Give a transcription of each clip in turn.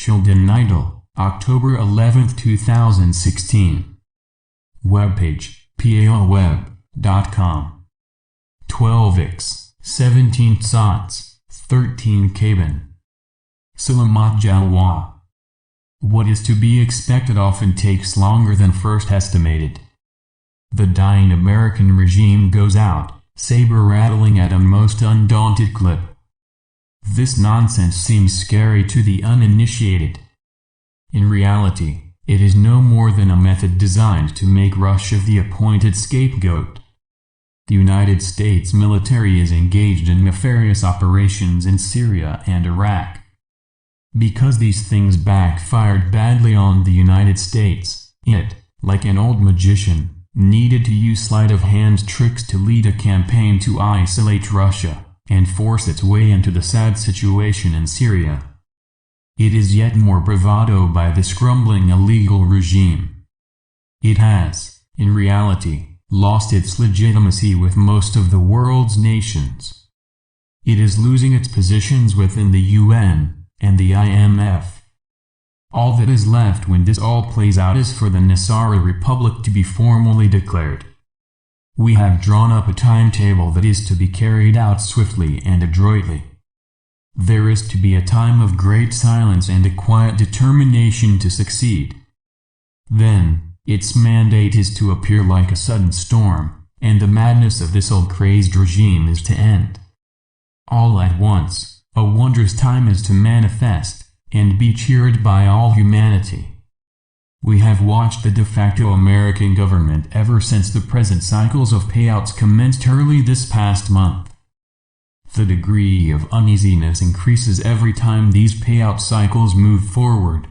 Sheldan Nidle, October 11, 2016. Webpage, palweb.com. 12x, 17 Tzotz, 13 Caban. Selamat Jalwa. What is to be expected often takes longer than first estimated. The dying American regime goes out, sabre-rattling at a most undaunted clip. This nonsense seems scary to the uninitiated. In reality, it is no more than a method designed to make Russia the appointed scapegoat. The United States military is engaged in nefarious operations in Syria and Iraq. Because these things backfired badly on the United States, it, like an old magician, needed to use sleight-of-hand tricks to lead a campaign to isolate Russia and force its way into the sad situation in Syria. It is yet more bravado by this crumbling illegal regime. It has, in reality, lost its legitimacy with most of the world's nations. It is losing its positions within the UN and the IMF. All that is left when this all plays out is for the NESARA Republic to be formally declared. We have drawn up a timetable that is to be carried out swiftly and adroitly. There is to be a time of great silence and a quiet determination to succeed. Then, its mandate is to appear like a sudden storm, and the madness of this old crazed regime is to end. All at once, a wondrous time is to manifest, and be cheered by all humanity. We have watched the de facto American government ever since the present cycles of payouts commenced early this past month. The degree of uneasiness increases every time these payout cycles move forward.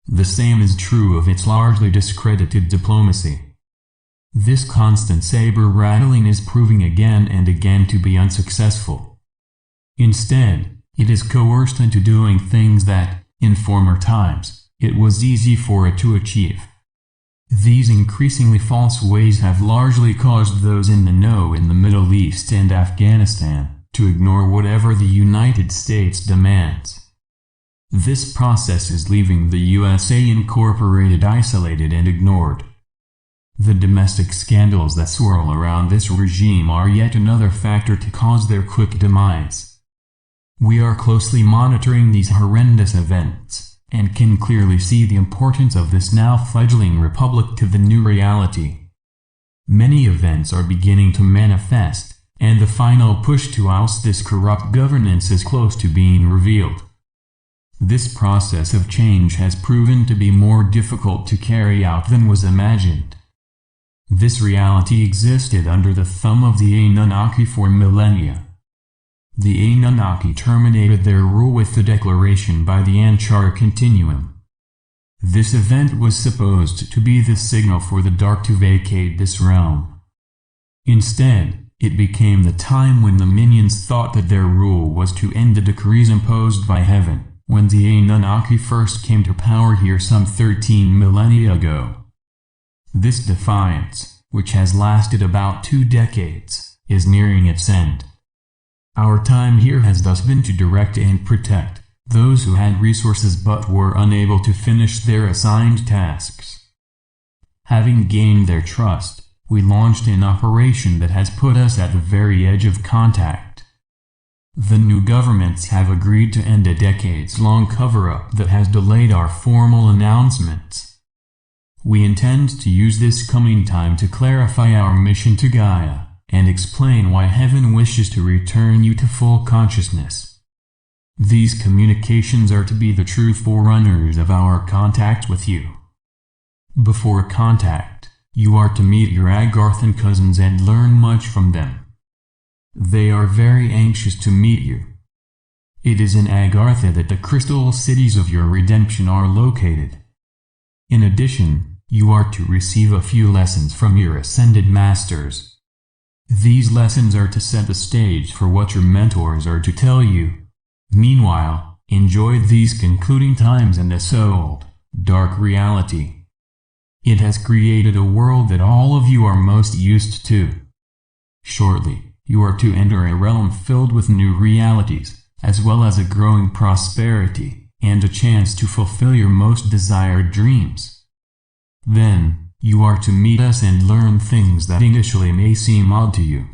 The same is true of its largely discredited diplomacy. This constant sabre-rattling is proving again and again to be unsuccessful. Instead, it is coerced into doing things that, in former times, it was easy for it to achieve. These increasingly false ways have largely caused those in the know in the Middle East and Afghanistan to ignore whatever the United States demands. This process is leaving the USA Incorporated isolated and ignored. The domestic scandals that swirl around this regime are yet another factor to cause their quick demise. We are closely monitoring these horrendous events, and can clearly see the importance of this now fledgling republic to the new reality. Many events are beginning to manifest, and the final push to oust this corrupt governance is close to being revealed. This process of change has proven to be more difficult to carry out than was imagined. This reality existed under the thumb of the Anunnaki for millennia. The Anunnaki terminated their rule with the declaration by the Anchar Continuum. This event was supposed to be the signal for the dark to vacate this realm. Instead, it became the time when the minions thought that their rule was to end the decrees imposed by heaven, when the Anunnaki first came to power here some 13 millennia ago. This defiance, which has lasted about 2 decades, is nearing its end. Our time here has thus been to direct and protect those who had resources but were unable to finish their assigned tasks. Having gained their trust, we launched an operation that has put us at the very edge of contact. The new governments have agreed to end a decades-long cover-up that has delayed our formal announcements. We intend to use this coming time to clarify our mission to Gaia, and explain why heaven wishes to return you to full consciousness. These communications are to be the true forerunners of our contact with you. Before contact, you are to meet your Agarthan cousins and learn much from them. They are very anxious to meet you. It is in Agartha that the crystal cities of your redemption are located. In addition, you are to receive a few lessons from your ascended masters. These lessons are to set the stage for what your mentors are to tell you. Meanwhile, enjoy these concluding times in this old, dark reality. It has created a world that all of you are most used to. Shortly, you are to enter a realm filled with new realities, as well as a growing prosperity. and a chance to fulfill your most desired dreams. Then, you are to meet us and learn things that initially may seem odd to you.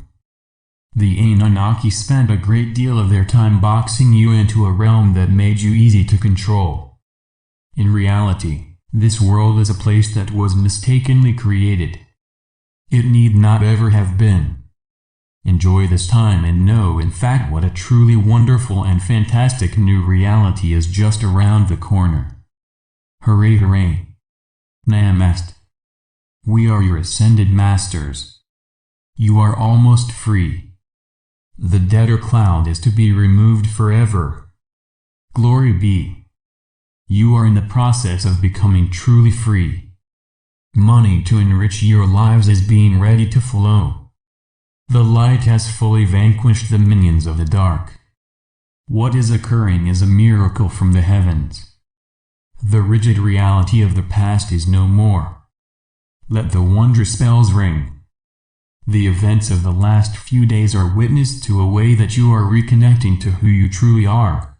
The Anunnaki spent a great deal of their time boxing you into a realm that made you easy to control. In reality, this world is a place that was mistakenly created. It need not ever have been. Enjoy this time and know in fact what a truly wonderful and fantastic new reality is just around the corner. Hooray hooray! Namaste. We are your ascended masters. You are almost free. The debtor cloud is to be removed forever. Glory be. You are in the process of becoming truly free. Money to enrich your lives is being ready to flow. The light has fully vanquished the minions of the dark. What is occurring is a miracle from the heavens. The rigid reality of the past is no more. Let the wondrous bells ring. The events of the last few days are witness to a way that you are reconnecting to who you truly are.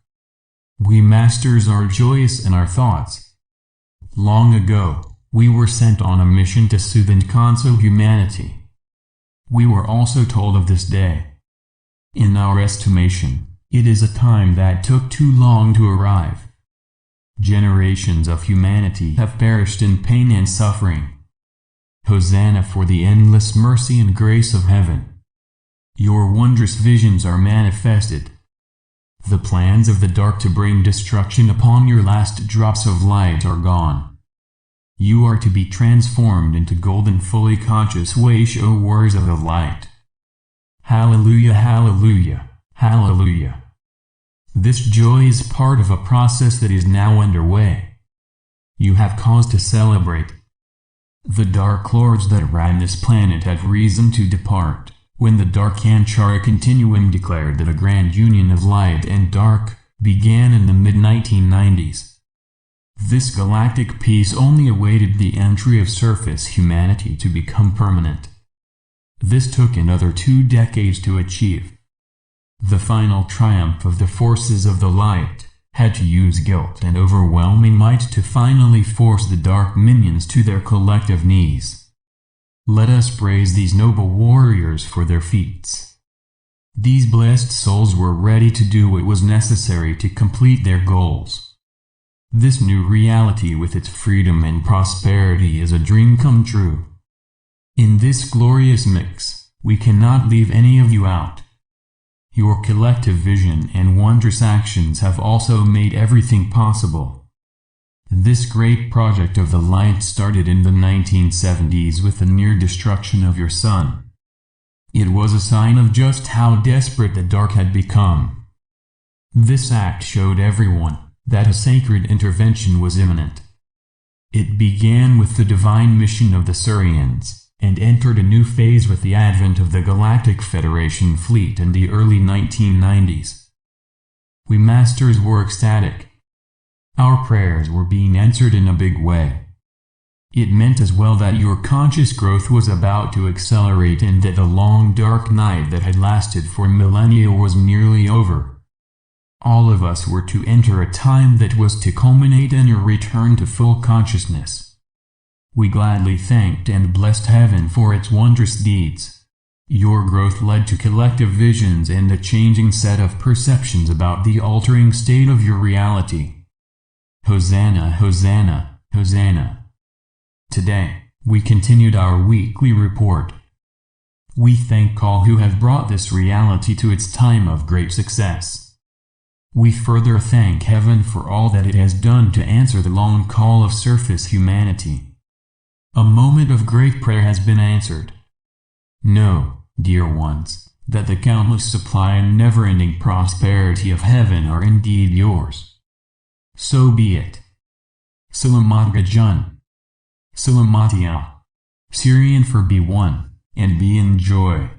We masters are joyous in our thoughts. Long ago, we were sent on a mission to soothe and console humanity. We were also told of this day. In our estimation, it is a time that took too long to arrive. Generations of humanity have perished in pain and suffering. Hosanna for the endless mercy and grace of heaven. Your wondrous visions are manifested. The plans of the dark to bring destruction upon your last drops of light are gone. You are to be transformed into golden fully conscious way-showers of the light. Hallelujah, hallelujah, hallelujah. This joy is part of a process that is now underway. You have cause to celebrate. The dark lords that ran this planet have reason to depart, when the Dark Anchara Continuum declared that a grand union of light and dark began in the mid-1990s. This galactic peace only awaited the entry of surface humanity to become permanent. This took another 2 decades to achieve. The final triumph of the forces of the light had to use guilt and overwhelming might to finally force the dark minions to their collective knees. Let us praise these noble warriors for their feats. These blessed souls were ready to do what was necessary to complete their goals. This new reality with its freedom and prosperity is a dream come true. In this glorious mix, we cannot leave any of you out. Your collective vision and wondrous actions have also made everything possible. This great project of the light started in the 1970s with the near destruction of your sun. It was a sign of just how desperate the dark had become. This act showed everyone that a sacred intervention was imminent. It began with the divine mission of the Syrians, and entered a new phase with the advent of the Galactic Federation fleet in the early 1990s. We masters were ecstatic. Our prayers were being answered in a big way. It meant as well that your conscious growth was about to accelerate and that the long dark night that had lasted for millennia was nearly over. All of us were to enter a time that was to culminate in your return to full consciousness. We gladly thanked and blessed heaven for its wondrous deeds. Your growth led to collective visions and a changing set of perceptions about the altering state of your reality. Hosanna, Hosanna, Hosanna. Today, we continued our weekly report. We thank all who have brought this reality to its time of great success. We further thank heaven for all that it has done to answer the long call of surface humanity. A moment of great prayer has been answered. Know, dear ones, that the countless supply and never-ending prosperity of heaven are indeed yours. So be it. Selamat Jalwa. Selamat Jalwa. Syrian for be one, and be in joy.